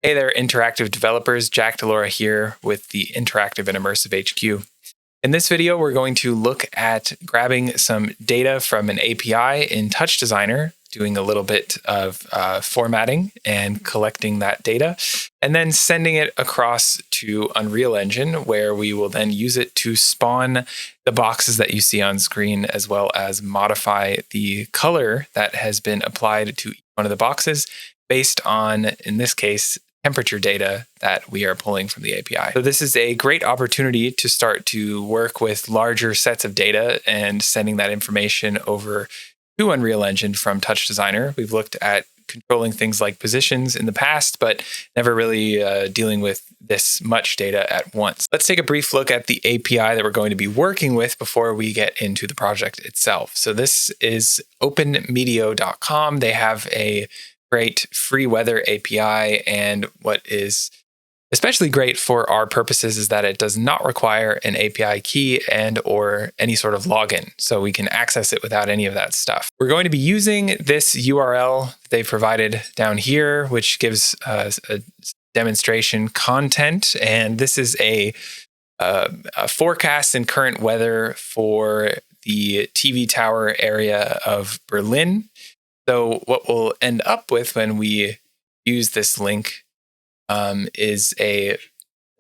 Hey there, interactive developers. Jack DiLaura here with the Interactive and Immersive HQ. In this video, we're going to look at grabbing some data from an API in TouchDesigner, doing a little bit of formatting and collecting that data, and then sending it across to Unreal Engine, where we will then use it to spawn the boxes that you see on screen, as well as modify the color that has been applied to each one of the boxes based on, in this case, temperature data that we are pulling from the API. So this is a great opportunity to start to work with larger sets of data and sending that information over to Unreal Engine from TouchDesigner. We've looked at controlling things like positions in the past, but never really dealing with this much data at once. Let's take a brief look at the API that we're going to be working with before we get into the project itself. So this is openmedio.com. They have a great free weather API, and what is especially great for our purposes is that it does not require an API key and or any sort of login, so we can access it without any of that stuff. We're going to be using this URL they provided down here, which gives us a demonstration content, and this is a forecast and current weather for the TV tower area of Berlin. So what we'll end up with when we use this link is a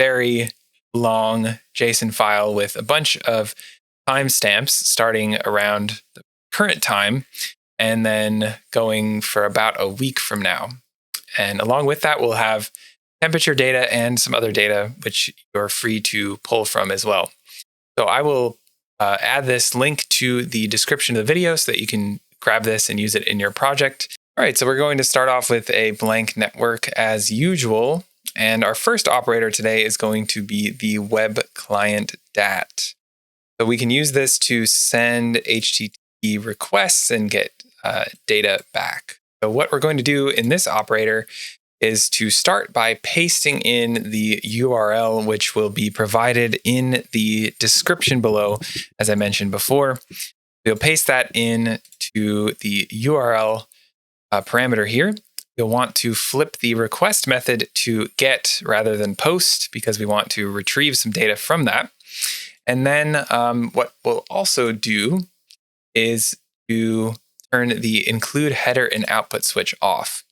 very long JSON file with a bunch of timestamps starting around the current time and then going for about a week from now. And along with that, we'll have temperature data and some other data which you're free to pull from as well. So I will add this link to the description of the video so that you can grab this and use it in your project. All right, so we're going to start off with a blank network as usual. And our first operator today is going to be the web client DAT. So we can use this to send HTTP requests and get data back. So what we're going to do in this operator is to start by pasting in the URL, which will be provided in the description below, as I mentioned before. We'll paste that in to the URL parameter here. You'll want to flip the request method to get rather than post because we want to retrieve some data from that. And then what we'll also do is to turn the include header and output switch off.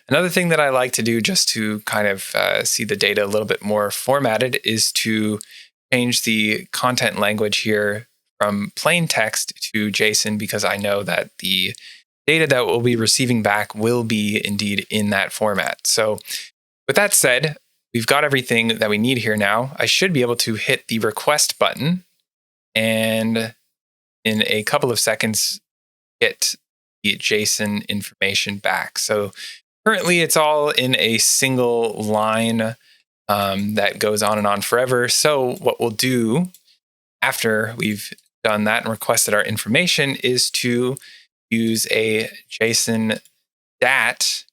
Another thing that I like to do just to kind of see the data a little bit more formatted is to change the content language here from plain text to JSON, because I know that the data that we'll be receiving back will be indeed in that format. So with that said, we've got everything that we need here now. I should be able to hit the request button and in a couple of seconds get the JSON information back. So currently it's all in a single line that goes on and on forever. So what we'll do after we've done that and requested our information is to use a JSON DAT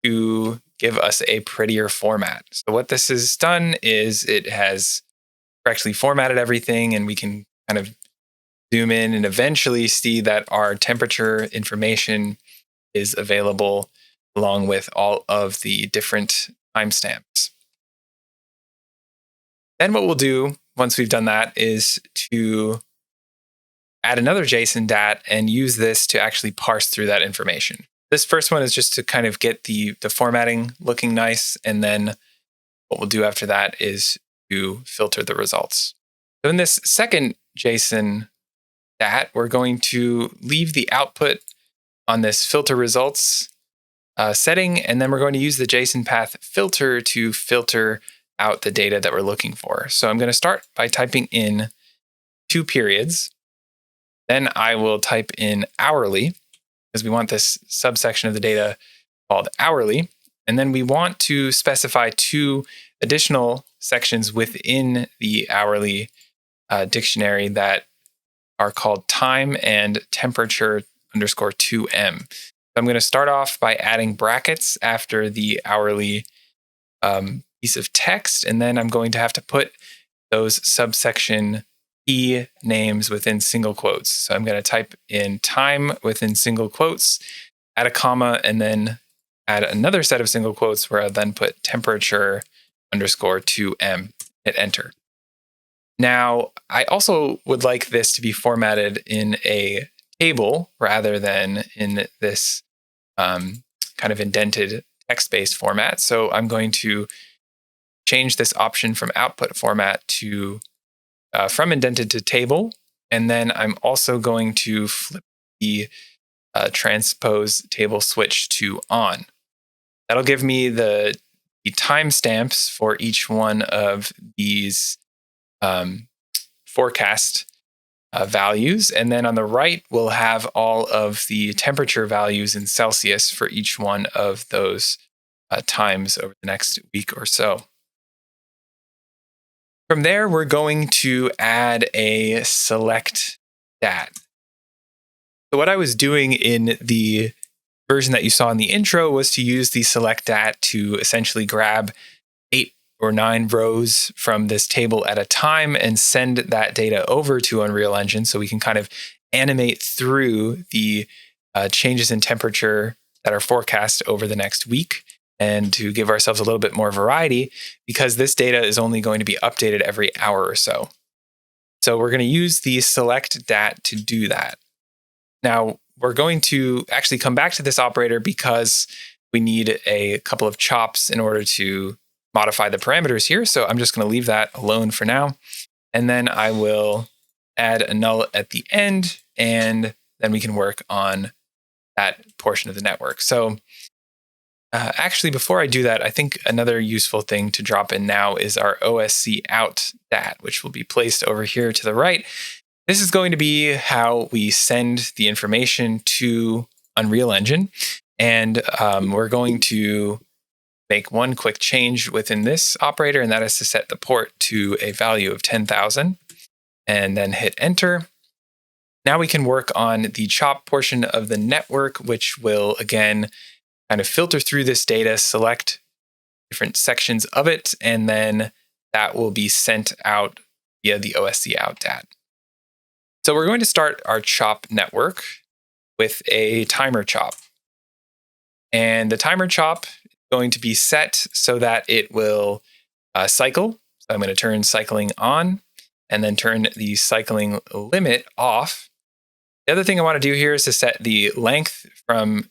to give us a prettier format. So what this has done is it has correctly formatted everything, and we can kind of zoom in and eventually see that our temperature information is available along with all of the different timestamps. Then what we'll do once we've done that is to add another JSON DAT and use this to actually parse through that information. This first one is just to kind of get the formatting looking nice, and then what we'll do after that is to filter the results. So in this second JSON DAT, we're going to leave the output on this filter results setting, and then we're going to use the JSON path filter to filter out the data that we're looking for. So I'm going to start by typing in 2 periods. Then I will type in hourly, because we want this subsection of the data called hourly. And then we want to specify 2 additional sections within the hourly dictionary that are called time and temperature underscore 2M. So I'm going to start off by adding brackets after the hourly piece of text, and then I'm going to have to put those subsection key names within single quotes. So I'm going to type in time within single quotes, add a comma, and then add another set of single quotes where I'll then put temperature underscore 2M, hit enter. Now, I also would like this to be formatted in a table rather than in this kind of indented text-based format. So I'm going to change this option from output format to from indented to table. And then I'm also going to flip the transpose table switch to on. That'll give me the timestamps for each one of these forecast values. And then on the right, we'll have all of the temperature values in Celsius for each one of those times over the next week or so. From there, we're going to add a select dat. So what I was doing in the version that you saw in the intro was to use the select dat to essentially grab 8 or 9 rows from this table at a time and send that data over to Unreal Engine so we can kind of animate through the changes in temperature that are forecast over the next week, and to give ourselves a little bit more variety because this data is only going to be updated every hour or so. So we're going to use the select dat to do that. Now, we're going to actually come back to this operator because we need a couple of chops in order to modify the parameters here. So I'm just going to leave that alone for now. And then I will add a null at the end, and then we can work on that portion of the network. So actually, before I do that, I think another useful thing to drop in now is our OSC out dat, which will be placed over here to the right. This is going to be how we send the information to Unreal Engine. And we're going to make one quick change within this operator, and that is to set the port to a value of 10,000 and then hit enter. Now we can work on the chop portion of the network, which will again kind of filter through this data, select different sections of it, and then that will be sent out via the OSC out dat. So we're going to start our chop network with a timer chop. And the timer chop is going to be set so that it will cycle. So I'm going to turn cycling on and then turn the cycling limit off. The other thing I want to do here is to set the length from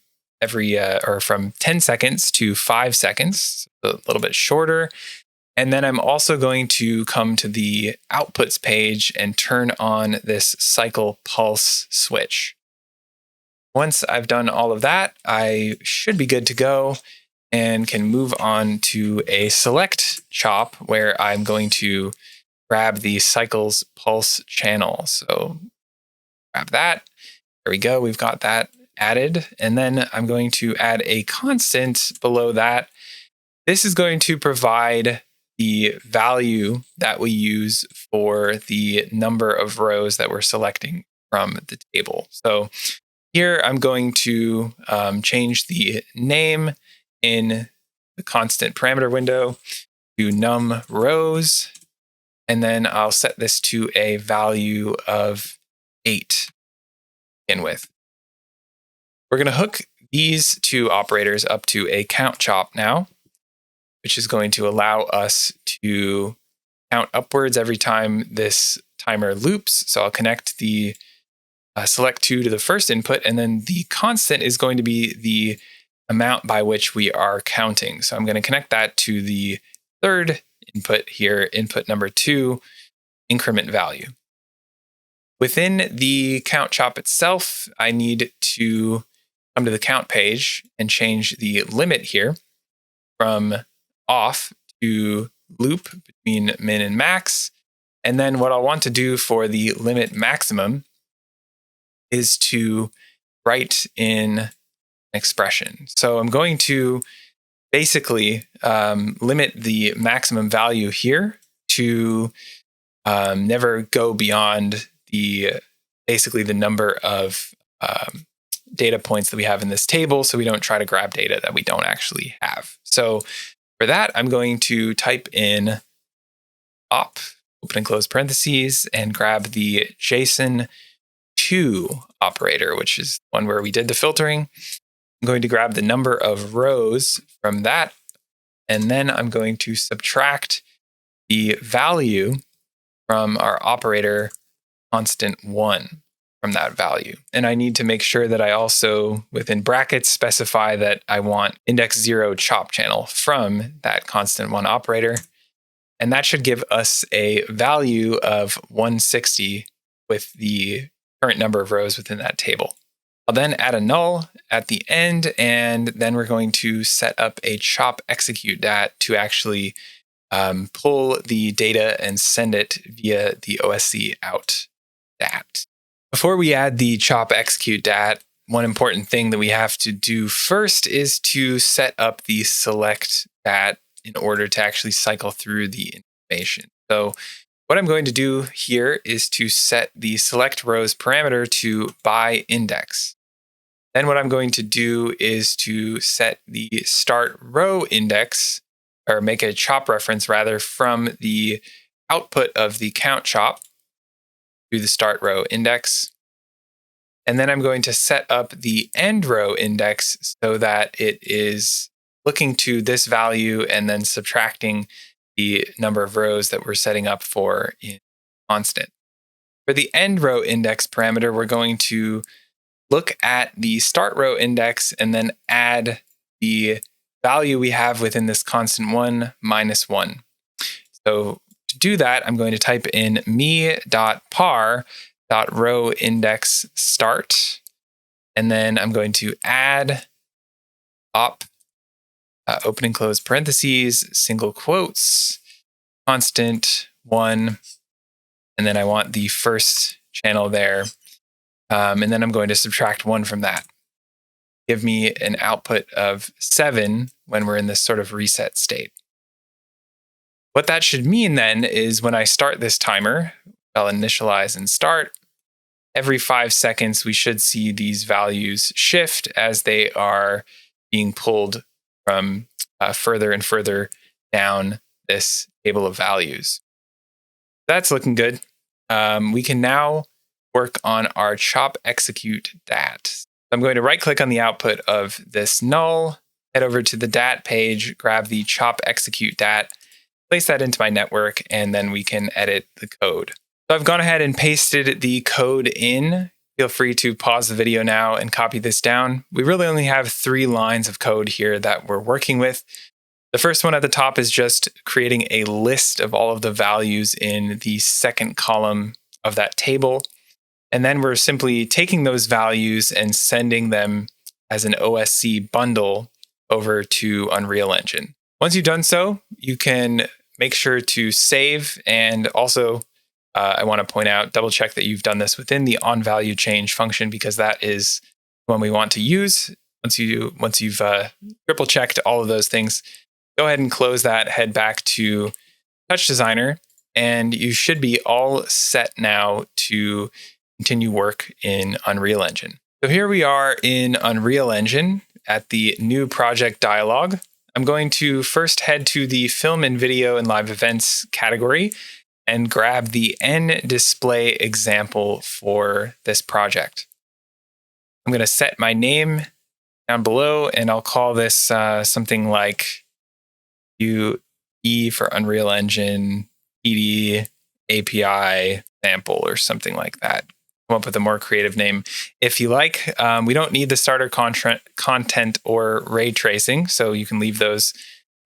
from 10 seconds to 5 seconds, a little bit shorter. And then I'm also going to come to the outputs page and turn on this cycle pulse switch. Once I've done all of that, I should be good to go and can move on to a select chop where I'm going to grab the cycles pulse channel. So grab that. There we go. We've got that added. And then I'm going to add a constant below that. This is going to provide the value that we use for the number of rows that we're selecting from the table. So here I'm going to change the name in the constant parameter window to num rows. And then I'll set this to a value of 8 to begin with. We're going to hook these two operators up to a count chop now, which is going to allow us to count upwards every time this timer loops. So I'll connect the select 2 to the first input, and then the constant is going to be the amount by which we are counting. So I'm going to connect that to the third input here, input number 2, increment value. Within the count chop itself, I need to come to the count page and change the limit here from off to loop between min and max. And then what I'll want to do for the limit maximum is to write in an expression. So I'm going to basically limit the maximum value here to never go beyond basically the number of data points that we have in this table, so we don't try to grab data that we don't actually have. So for that, I'm going to type in op, open and close parentheses, and grab the JSON 2 operator, which is one where we did the filtering. I'm going to grab the number of rows from that, and then I'm going to subtract the value from our operator constant 1 from that value. And I need to make sure that I also, within brackets, specify that I want index 0 chop channel from that constant 1 operator. And that should give us a value of 160 with the current number of rows within that table. I'll then add a null at the end, and then we're going to set up a chop execute dat to actually pull the data and send it via the OSC out dat. Before we add the chop execute dat, one important thing that we have to do first is to set up the select dat in order to actually cycle through the information. So what I'm going to do here is to set the select rows parameter to by index. Then what I'm going to do is to set the start row index, or make a chop reference rather, from the output of the count chop to the start row index. And then I'm going to set up the end row index so that it is looking to this value and then subtracting the number of rows that we're setting up for in constant. For the end row index parameter, we're going to look at the start row index and then add the value we have within this constant 1 minus 1. So to do that, I'm going to type in me.par.row index start, and then I'm going to add op opening close parentheses, single quotes, constant 1, and then I want the first channel there. And then I'm going to subtract 1 from that. Give me an output of 7 when we're in this sort of reset state. What that should mean then is when I start this timer, I'll initialize and start. Every 5 seconds, we should see these values shift as they are being pulled from further and further down this table of values. That's looking good. We can now work on our chop execute dat. I'm going to right click on the output of this null, head over to the dat page, grab the chop execute dat, place that into my network, and then we can edit the code. So I've gone ahead and pasted the code in. Feel free to pause the video now and copy this down. We really only have 3 lines of code here that we're working with. The first one at the top is just creating a list of all of the values in the second column of that table. And then we're simply taking those values and sending them as an OSC bundle over to Unreal Engine. Once you've done so, you can make sure to save, and also I want to point out, double check that you've done this within the onValueChange function, because that is the one we want to use. Once you've triple checked all of those things, go ahead and close that, head back to TouchDesigner, and you should be all set now to continue work in Unreal Engine. So here we are in Unreal Engine at the new project dialog. I'm going to first head to the film and video and live events category and grab the N display example for this project. I'm going to set my name down below, and I'll call this something like UE for Unreal Engine PD API sample or something like that. Come up with a more creative name if you like. We don't need the starter content or ray tracing, so you can leave those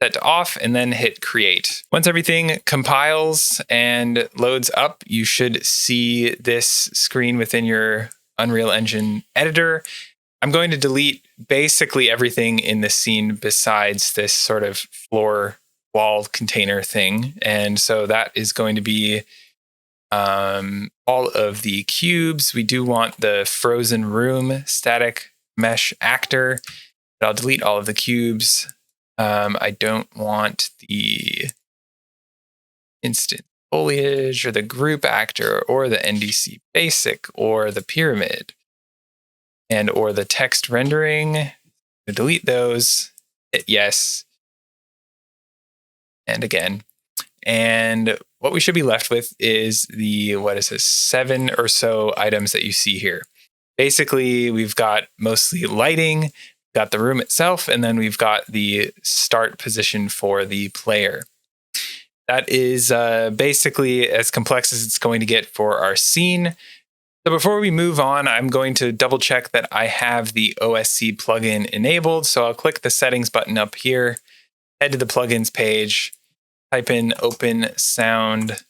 set to off and then hit create. Once everything compiles and loads up, you should see this screen within your Unreal Engine editor. I'm going to delete basically everything in the scene besides this sort of floor wall container thing. And so that is going to be all of the cubes. We do want the frozen room static mesh actor, but I'll delete all of the cubes. I don't want the instant foliage or the group actor or the NDC basic or the pyramid and or the text rendering. So delete those, hit yes, and again. And what we should be left with is the, 7 or so items that you see here. Basically, we've got mostly lighting, got the room itself, and then we've got the start position for the player. That is basically as complex as it's going to get for our scene. So before we move on, I'm going to double check that I have the OSC plugin enabled. So I'll click the settings button up here, head to the plugins page, type in Open Sound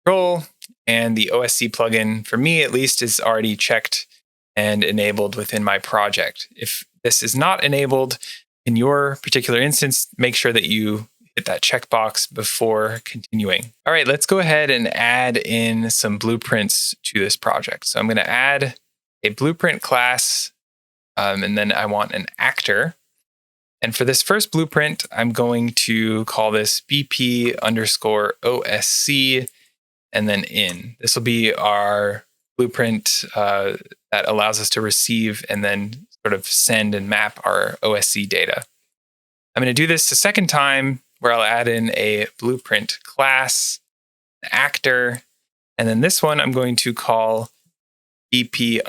Control, and the OSC plugin, for me at least, is already checked and enabled within my project. If this is not enabled in your particular instance, make sure that you hit that checkbox before continuing. All right, let's go ahead and add in some blueprints to this project. So I'm going to add a blueprint class, and then I want an actor. And for this first blueprint, I'm going to call this BP_OSC and then in. This will be our blueprint that allows us to receive and then sort of send and map our OSC data. I'm going to do this a second time where I'll add in a blueprint class, an actor, and then this one I'm going to call BP_cube.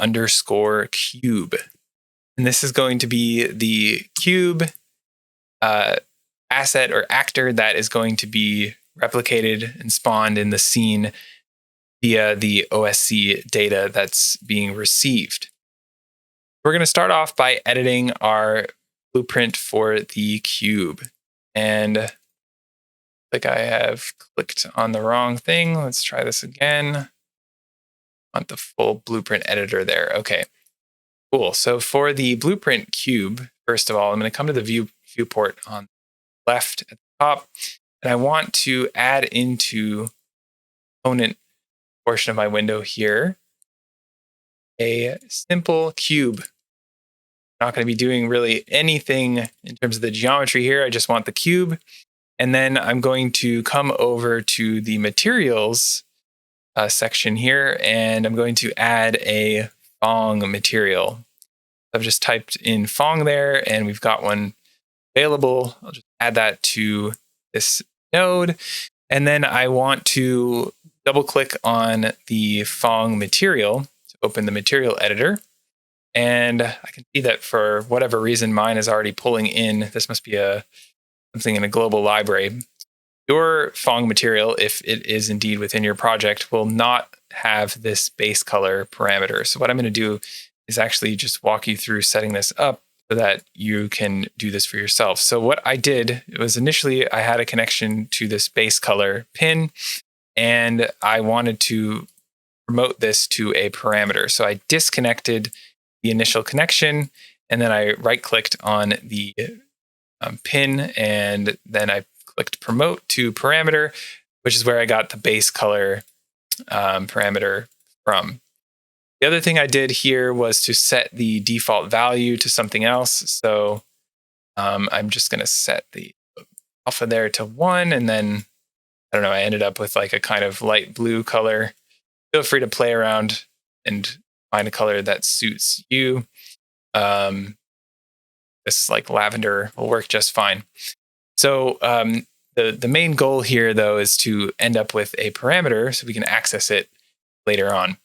And this is going to be the cube asset or actor that is going to be replicated and spawned in the scene via the OSC data that's being received. We're going to start off by editing our blueprint for the cube. And I think I have clicked on the wrong thing. Let's try this again. I want the full blueprint editor there. Okay, cool. So for the blueprint cube, first of all, I'm going to come to the viewport on the left at the top, and I want to add into component portion of my window here a simple cube. I'm not going to be doing really anything in terms of the geometry here. I just want the cube. And then I'm going to come over to the materials section here, and I'm going to add a Phong material. I've just typed in Phong there, and we've got one available. I'll just add that to this node. And then I want to double click on the Phong material to open the material editor. And I can see that for whatever reason, mine is already pulling in. This must be something in a global library. Your Phong material, if it is indeed within your project, will not have this base color parameter. So what I'm going to do is actually just walk you through setting this up so that you can do this for yourself. So what I did was initially I had a connection to this base color pin, and I wanted to promote this to a parameter. So I disconnected the initial connection, and then I right-clicked on the pin, and then I clicked promote to parameter, which is where I got the base color parameter from. The other thing I did here was to set the default value to something else. So I'm just going to set the alpha there to 1, and then I don't know, I ended up with like a kind of light blue color. Feel free to play around and find a color that suits you. This like lavender will work just fine. So the main goal here, though, is to end up with a parameter so we can access it later on.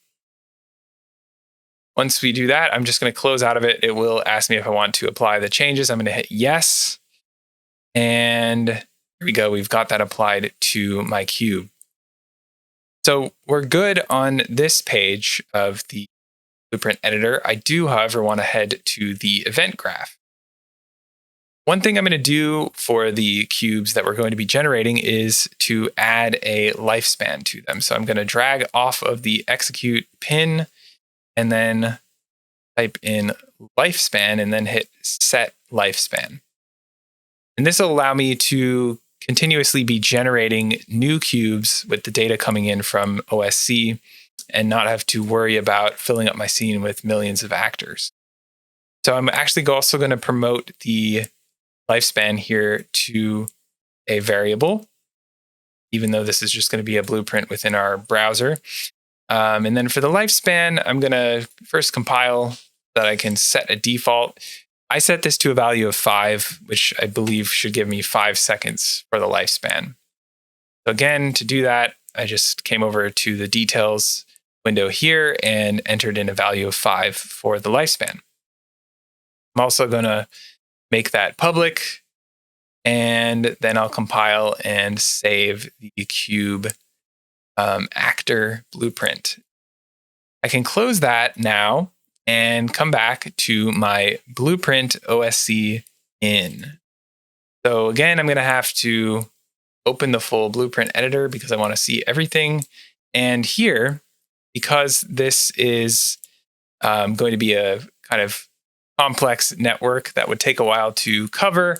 Once we do that, I'm just going to close out of it. It will ask me if I want to apply the changes. I'm going to hit yes. And here we go. We've got that applied to my cube. So we're good on this page of the blueprint editor. I do, however, want to head to the event graph. One thing I'm going to do for the cubes that we're going to be generating is to add a lifespan to them. So I'm going to drag off of the execute pin and then type in lifespan and then hit set lifespan. And this will allow me to continuously be generating new cubes with the data coming in from OSC and not have to worry about filling up my scene with millions of actors. So I'm actually also going to promote the lifespan here to a variable, even though this is just going to be a blueprint within our browser. And then for the lifespan, I'm going to first compile so that I can set a default. I set this to a value of 5, which I believe should give me 5 seconds for the lifespan. So again, to do that, I just came over to the details window here and entered in a value of 5 for the lifespan. I'm also going to make that public, and then I'll compile and save the cube actor blueprint. I can close that now and come back to my blueprint OSC in. So again, I'm going to have to open the full blueprint editor because I want to see everything. And here, because this is going to be a kind of complex network that would take a while to cover,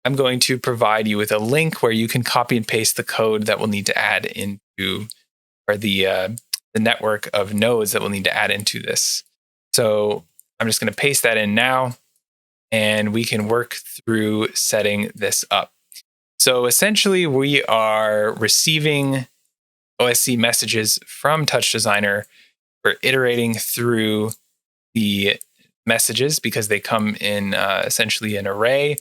I'm going to provide you with a link where you can copy and paste the code that we'll need to add into, or the network of nodes that we'll need to add into this. So I'm just going to paste that in now, and we can work through setting this up. So essentially, we are receiving OSC messages from TouchDesigner. We're iterating through the messages because they come in essentially an array.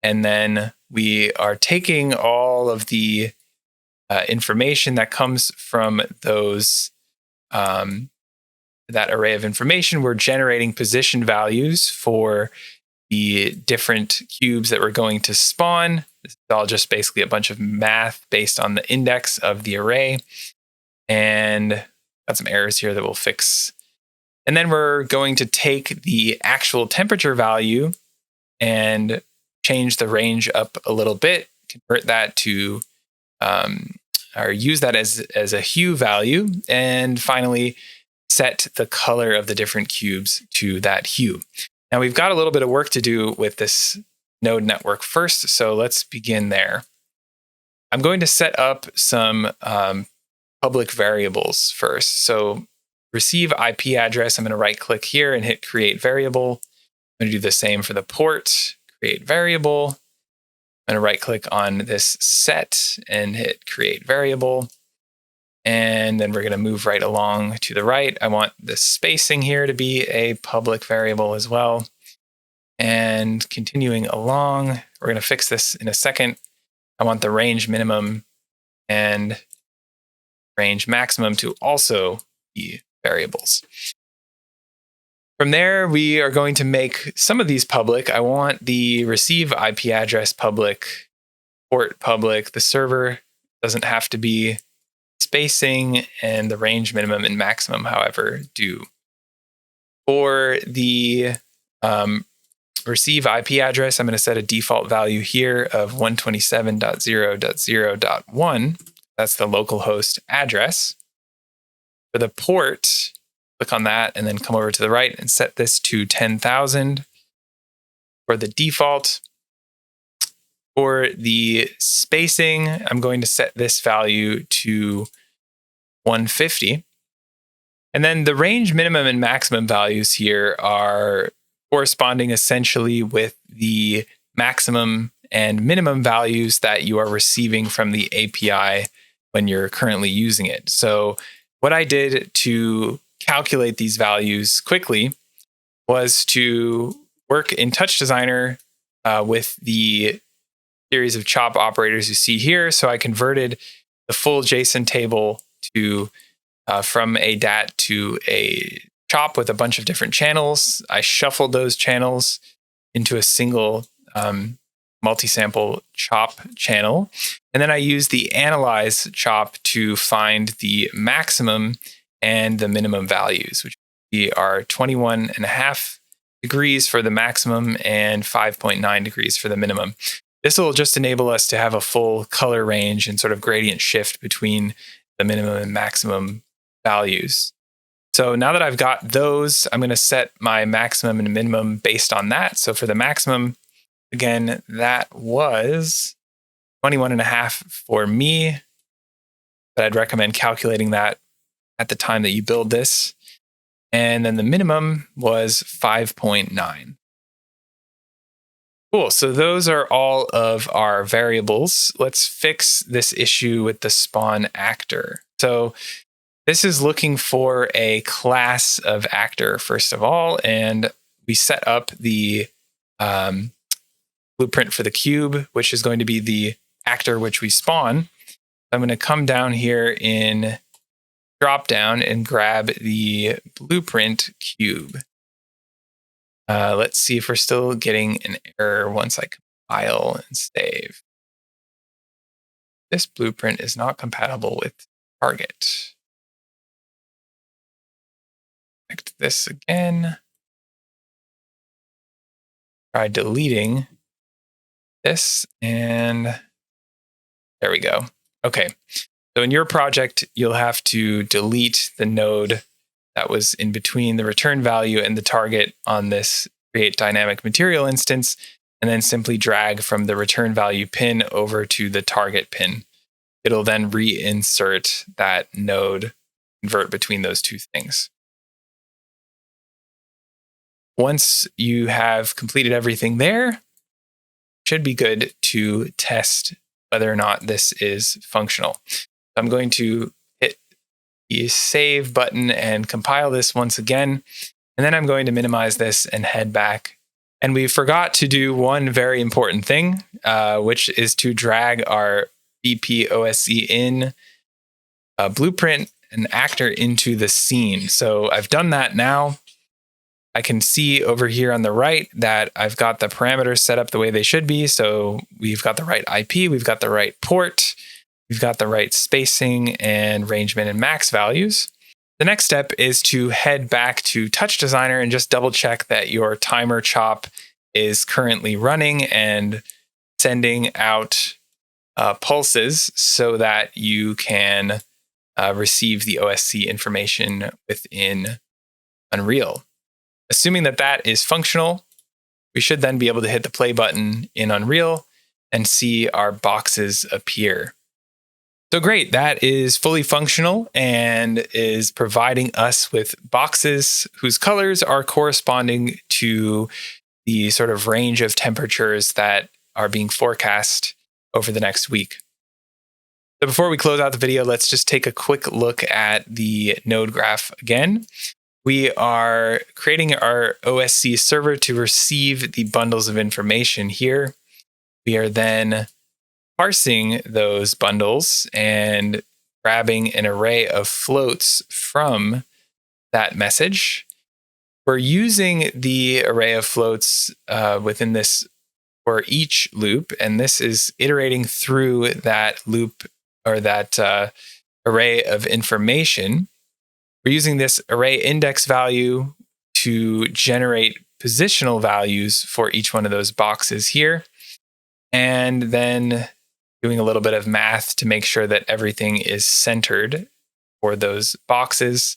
And then we are taking all of the information that comes from those that array of information. We're generating position values for the different cubes that we're going to spawn. This is all just basically a bunch of math based on the index of the array. And got some errors here that we'll fix. And then we're going to take the actual temperature value and change the range up a little bit, convert that to, or use that as a hue value, and finally set the color of the different cubes to that hue. Now we've got a little bit of work to do with this node network first, so let's begin there. I'm going to set up some public variables first. So receive IP address, I'm going to right click here and hit create variable. I'm going to do the same for the port, create variable. I'm going to right click on this set and hit create variable. And then we're going to move right along to the right. I want the spacing here to be a public variable as well. And continuing along, we're going to fix this in a second. I want the range minimum and range maximum to also be variables. From there, we are going to make some of these public. I want the receive IP address public, port public. The server doesn't have to be. Spacing and the range minimum and maximum, however, do. For the receive IP address, I'm going to set a default value here of 127.0.0.1. That's the localhost address. For the port, click on that and then come over to the right and set this to 10,000 for the default. For the spacing, I'm going to set this value to 150. And then the range minimum and maximum values here are corresponding essentially with the maximum and minimum values that you are receiving from the API when you're currently using it. So what I did to calculate these values quickly was to work in TouchDesigner with the series of chop operators you see here. So I converted the full JSON table to from a DAT to a chop with a bunch of different channels. I shuffled those channels into a single multi-sample chop channel. And then I used the analyze chop to find the maximum and the minimum values, which are 21.5 degrees for the maximum and 5.9 degrees for the minimum. This will just enable us to have a full color range and sort of gradient shift between the minimum and maximum values. So now that I've got those, I'm going to set my maximum and minimum based on that. So for the maximum, again, that was 21.5 for me, but I'd recommend calculating that at the time that you build this. And then the minimum was 5.9. Cool, so those are all of our variables. Let's fix this issue with the spawn actor. So this is looking for a class of actor, first of all, and we set up the blueprint for the cube, which is going to be the actor which we spawn. I'm going to come down here in drop down and grab the blueprint cube. Let's see if we're still getting an error once I compile and save. This blueprint is not compatible with target. Connect this again. Try deleting this, and there we go. Okay, so in your project, you'll have to delete the node that was in between the return value and the target on this create dynamic material instance, and then simply drag from the return value pin over to the target pin. It'll then reinsert that node, convert between those two things. Once you have completed everything there, should be good to test whether or not this is functional. I'm going to hit the save button and compile this once again, and then I'm going to minimize this and head back. And we forgot to do one very important thing, which is to drag our BPOSE in blueprint and actor into the scene. So I've done that now. I can see over here on the right that I've got the parameters set up the way they should be. So we've got the right IP, we've got the right port, we've got the right spacing and range min and max values. The next step is to head back to TouchDesigner and just double check that your timer chop is currently running and sending out pulses so that you can receive the OSC information within Unreal. Assuming that that is functional, we should then be able to hit the play button in Unreal and see our boxes appear. So great, that is fully functional and is providing us with boxes whose colors are corresponding to the sort of range of temperatures that are being forecast over the next week. So before we close out the video, let's just take a quick look at the node graph again. We are creating our OSC server to receive the bundles of information here. We are then parsing those bundles and grabbing an array of floats from that message. We're using the array of floats within this for each loop, and this is iterating through that loop or that array of information. We're using this array index value to generate positional values for each one of those boxes here, and then doing a little bit of math to make sure that everything is centered for those boxes.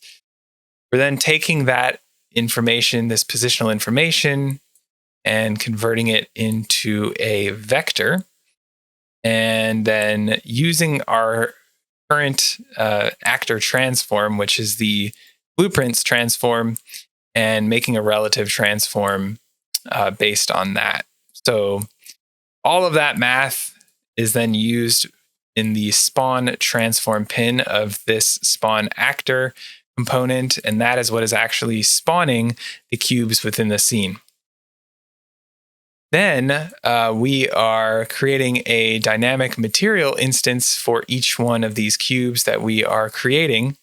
We're then taking that information, this positional information, and converting it into a vector, and then using our current actor transform, which is the blueprints transform, and making a relative transform based on that. So all of that math is then used in the spawn transform pin of this spawn actor component, and that is what is actually spawning the cubes within the scene. Then we are creating a dynamic material instance for each one of these cubes that we are creating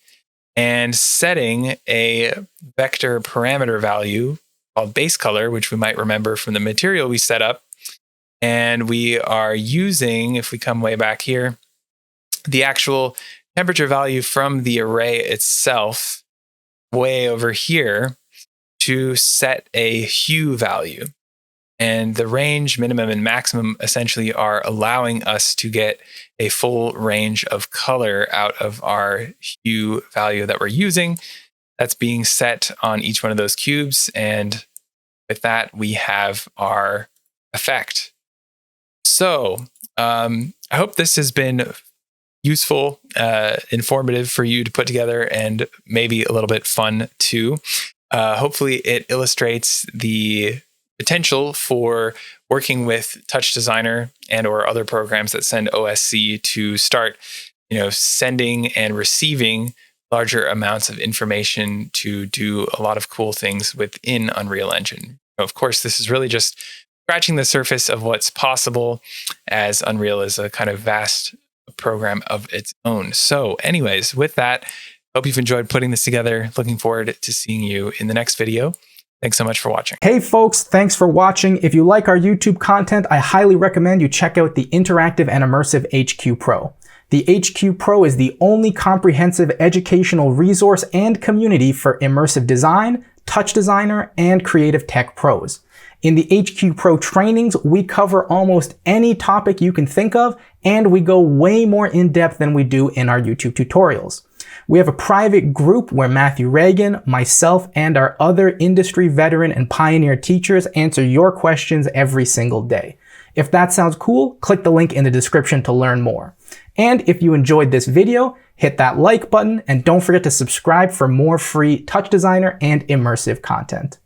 and setting a vector parameter value called base color, which we might remember from the material we set up. And we are using, if we come way back here, the actual temperature value from the array itself way over here to set a hue value. And the range, minimum, and maximum essentially are allowing us to get a full range of color out of our hue value that we're using. That's being set on each one of those cubes. And with that, we have our effect. So I hope this has been useful, informative for you to put together, and maybe a little bit fun too. Hopefully it illustrates the potential for working with TouchDesigner and or other programs that send OSC to start, sending and receiving larger amounts of information to do a lot of cool things within Unreal Engine. Of course, this is really just scratching the surface of what's possible, as Unreal is a kind of vast program of its own. So anyways, with that, hope you've enjoyed putting this together. Looking forward to seeing you in the next video. Thanks so much for watching. Hey folks, thanks for watching. If you like our YouTube content, I highly recommend you check out the Interactive and Immersive HQ Pro. The HQ Pro is the only comprehensive educational resource and community for immersive design, TouchDesigner, and creative tech pros. In the HQ Pro trainings, we cover almost any topic you can think of, and we go way more in depth than we do in our YouTube tutorials. We have a private group where Matthew Reagan, myself, and our other industry veteran and pioneer teachers answer your questions every single day. If that sounds cool, click the link in the description to learn more. And if you enjoyed this video, hit that like button and don't forget to subscribe for more free TouchDesigner and immersive content.